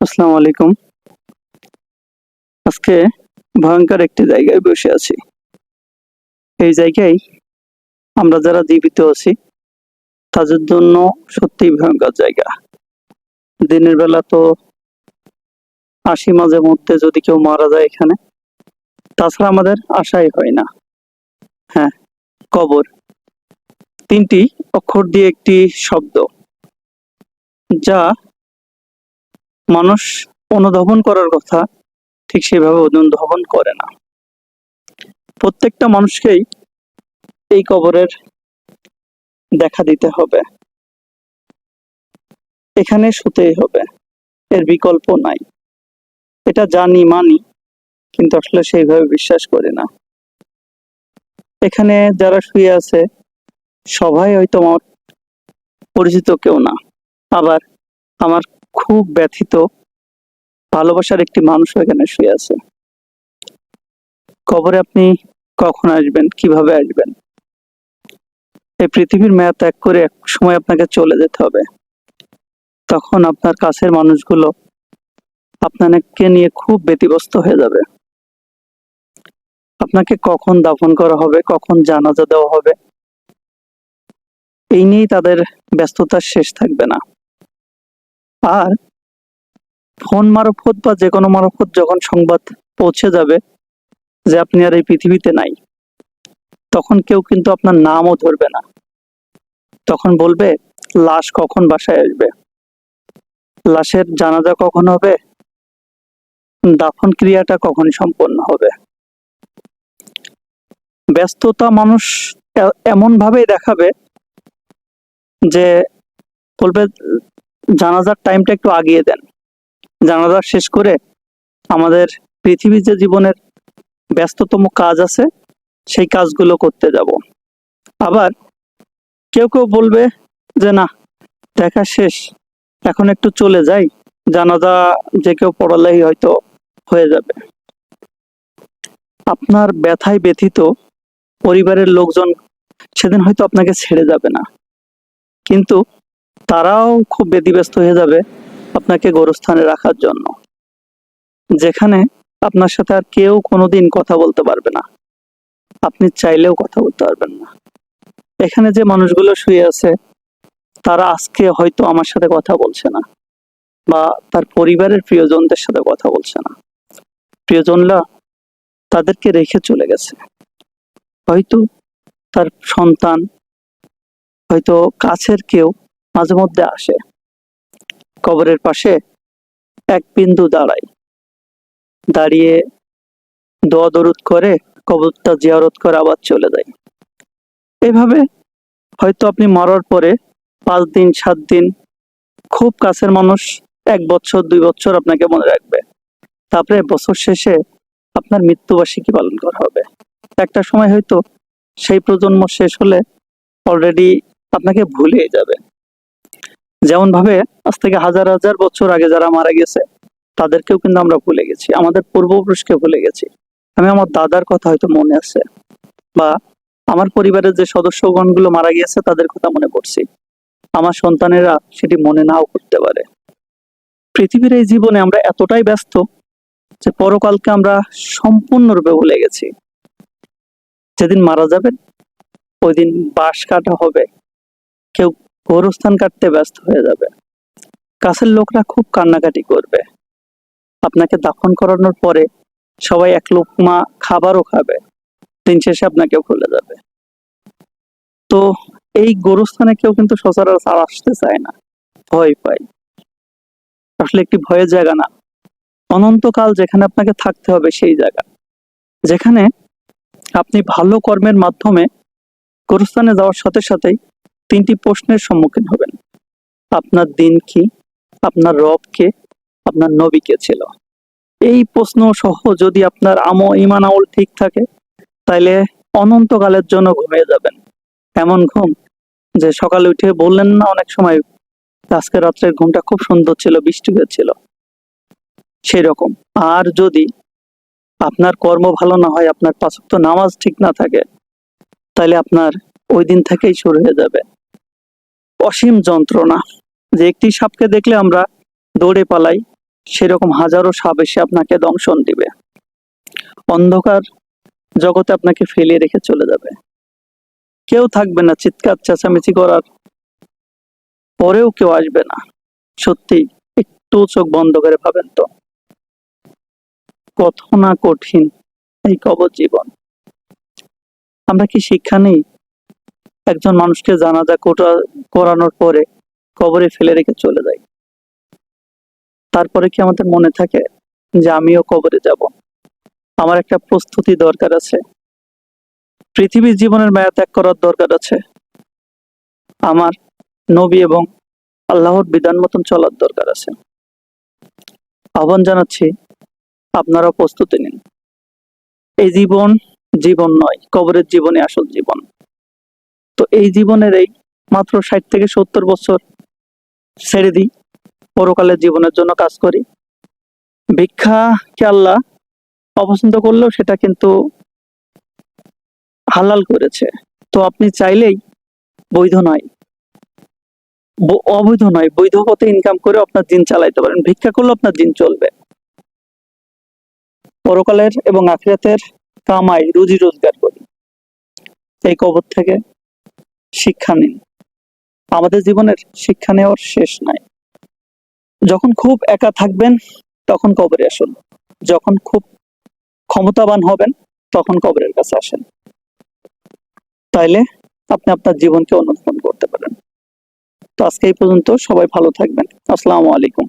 আসসালামু আলাইকুম। আজকে ভয়ঙ্কর একটি জায়গায় বসে আছি। এই জায়গায় আমরা যারা জীবিত আছি তাদের জন্য সত্যিই ভয়ঙ্কর জায়গা। দিনের বেলা তো আসি মাঝে মধ্যে যদি কেউ মারা যায় এখানে। তাছাড়া আমাদের আশাই হয় না। হ্যাঁ, কবর। ৩টি অক্ষর দিয়ে একটি শব্দ, যা মানুষ অনুধাবন করার কথা ঠিক সেভাবে অনুধাবন করে না। প্রত্যেকটা মানুষকেই এই কবরের দেখা দিতে হবে। এখানে শুতেই হবে, এর বিকল্প নাই। এটা জানি মানি, কিন্তু আসলে সেইভাবে বিশ্বাস করি না। এখানে যারা শুয়ে আছে সবাই হয়তো আমার পরিচিত কেউ না, আবার আমার খুব ব্যথিত ভালোবাসার একটি মানুষও এখানে শুয়ে আছে। কবরে আপনি কখন আসবেন, কিভাবে আসবেন? এই পৃথিবীর মায়া ত্যাগ করে এক সময় আপনাকে চলে যেতে হবে। তখন আপনার কাছের মানুষগুলো আপনাকে নিয়ে খুব ব্যতিব্যস্ত হয়ে যাবে। আপনাকে কখন দাফন করা হবে, কখন জানাজা দেওয়া হবে, এই নিয়েই তাদের ব্যস্ততার শেষ থাকবে না। আর ফোন মারফত বা যে কোনো মারফত যখন সংবাদ পৌঁছে যাবে যে আপনি আর এই পৃথিবীতে নাই, তখন কেউ কিন্তু আপনার নামও ধরবে না। তখন বলবে লাশ কখন বাসায় আসবে, লাশের জানাজা কখন হবে, দাফন ক্রিয়াটা কখন সম্পন্ন হবে। ব্যস্ততা মানুষ এমন ভাবেই দেখাবে যে বলবে জানাজার টাইমটা একটু আগিয়ে দেন, জানাজা শেষ করে আমাদের পৃথিবীর যে জীবনের ব্যস্ততম কাজ আছে সেই কাজগুলো করতে যাব। আবার কেউ কেউ বলবে যে না, দেখা শেষ, এখন একটু চলে যাই, জানাজা যে কেউ পড়ালেই হয়তো হয়ে যাবে। আপনার ব্যথায় ব্যথিত পরিবারের লোকজন সেদিন হয়তো আপনাকে ছেড়ে যাবে না, কিন্তু তারাও খুব ব্যতিব্যস্ত হয়ে যাবে আপনাকে গোরস্থানে রাখার জন্য, যেখানে আপনার সাথে আর কেউ কোনোদিন কথা বলতে পারবে না, আপনি চাইলেও কথা বলতে পারবেন না। এখানে যে মানুষগুলো শুয়ে আছে তারা আজকে হয়তো আমার সাথে কথা বলছে না, বা তার পরিবারের প্রিয়জনদের সাথে কথা বলছে না। প্রিয়জনরা তাদেরকে রেখে চলে গেছে। হয়তো তার সন্তান, হয়তো কাছের কেউ মাঝে মধ্যে আসে, কবরের পাশে এক বিন্দু দাঁড়িয়ে দোয়া দরুদ করে কবরটা জিয়ারত করে আবার চলে যায়। এইভাবে হয়তো আপনি মরার পরে 5 দিন 7 দিন খুব কাছের মানুষ 1 বছর 2 বছর আপনাকে মনে রাখবে, তারপরে বছর শেষে আপনার মৃত্যুবার্ষিকী পালন করা হবে। একটা সময় হয়তো সেই প্রজন্ম শেষ হলে অলরেডি আপনাকে ভুলেই যাবে। যেমন ভাবে আজ থেকে হাজার হাজার বছর আগে যারা মারা গেছে তাদেরকেও কিন্তু আমরা ভুলে গেছি, আমাদের পূর্বপুরুষকে ভুলে গেছি। আমি আমার দাদার কথা হয়তো মনে আছে, বা আমার পরিবারের যে সদস্যগণগুলো মারা গিয়েছে তাদের কথা মনে পড়ছি, আমার সন্তানেরা সেটি মনে নাও করতে পারে। পৃথিবীর এই জীবনে আমরা এতটাই ব্যস্ত যে পরকালকে আমরা সম্পূর্ণরূপে ভুলে গেছি। যেদিন মারা যাবেন ওই দিন বাঁশ কাটা হবে, কেউ গোরস্থান কাটতে ব্যস্ত হয়ে যাবে, কাছের লোকরা খুব কান্নাকাটি করবে। আপনাকে দাফন করানোর পরে সবাই এক লোকমা খাবারও খাবে, দিন শেষে আপনাকেও ভুলে যাবে। তো এই গোরস্থানে কেউ কিন্তু সচরাচর আসতে চায় না, ভয় পায়। আসলে একটি ভয়ের জায়গা না, অনন্তকাল যেখানে আপনাকে থাকতে হবে সেই জায়গা, যেখানে আপনি ভালো কর্মের মাধ্যমে গোরস্থানে যাওয়ার সাথে সাথেই 3টি প্রশ্নের সম্মুখীন হবেন। আপনার দিন কি, আপনার রব কে, আপনার নবী কে ছিল। এই প্রশ্ন সহ যদি আপনার ঈমান আমল ঠিক থাকে তাইলে অনন্তকালের জন্য ঘুমিয়ে যাবেন, এমন ঘুম যে সকালে উঠে বললেন না অনেক সময় আজকে রাত্রের ঘুমটা খুব সুন্দর ছিল, বৃষ্টি হয়েছিল, সেই রকম। আর যদি আপনার কর্ম ভালো না হয়, আপনার 5 ওয়াক্ত নামাজ ঠিক না থাকে, তাহলে আপনার ওই দিন থেকেই শুরু হয়ে যাবে অসীম যন্ত্রণা। যে একটি সাপকে দেখলে আমরা দৌড়ে পালাই, সেরকম হাজারো সাপ এসে আপনাকে দংশন দিবে। অন্ধকার জগতে আপনাকে ফেলে রেখে চলে যাবে। কেউ থাকবে না চিৎকার চেঁচামেচি করার পরেও কেউ আসবে না। সত্যি একটু চোখ বন্ধ করে ভাবেন তো, কত না কঠিন এই কবর জীবন। আমরা কি শিক্ষা নেই? একজন মানুষকে জানাজা করানোর পরে কবরে ফেলে রেখে চলে যাই, তারপরে কি আমাদের মনে থাকে যে আমিও কবরে যাব? আমার একটা প্রস্তুতি দরকার আছে, পৃথিবীর জীবনের মায়া ত্যাগ করার দরকার আছে, আমার নবী এবং আল্লাহর বিধান মতন চলার দরকার আছে। আহ্বান জানাচ্ছি, আপনারা প্রস্তুতি নিন। এই জীবন জীবন নয়, কবরের জীবনে আসল জীবন। তো এই জীবনের এই মাত্র 60 থেকে 70 বছর ছেড়ে দিই, পরকালের জীবনের জন্য কাজ করি। ভিক্ষাকে আল্লাহ অপছন্দ করলেও সেটা কিন্তু হালাল করেছে। তো আপনি চাইলেই বৈধ নয়, অবৈধ নয়, বৈধ পথে ইনকাম করে আপনার দিন চালাইতে পারেন। ভিক্ষা করলে আপনার দিন চলবে। পরকালের এবং আখিরাতের কামাই রুজি রোজগার করি, এই কবর থেকে শিক্ষা নিন। আমাদের জীবনের শিক্ষা নেওয়ার শেষ নাই। যখন খুব একা থাকবেন তখন কবরে আসুন, যখন খুব ক্ষমতাবান হবেন তখন কবরের কাছে আসেন, তাইলে আপনি আপনার জীবনকে অনুধাবন করতে পারেন। তো আজকে এই পর্যন্ত, সবাই ভালো থাকবেন। আসসালামু আলাইকুম।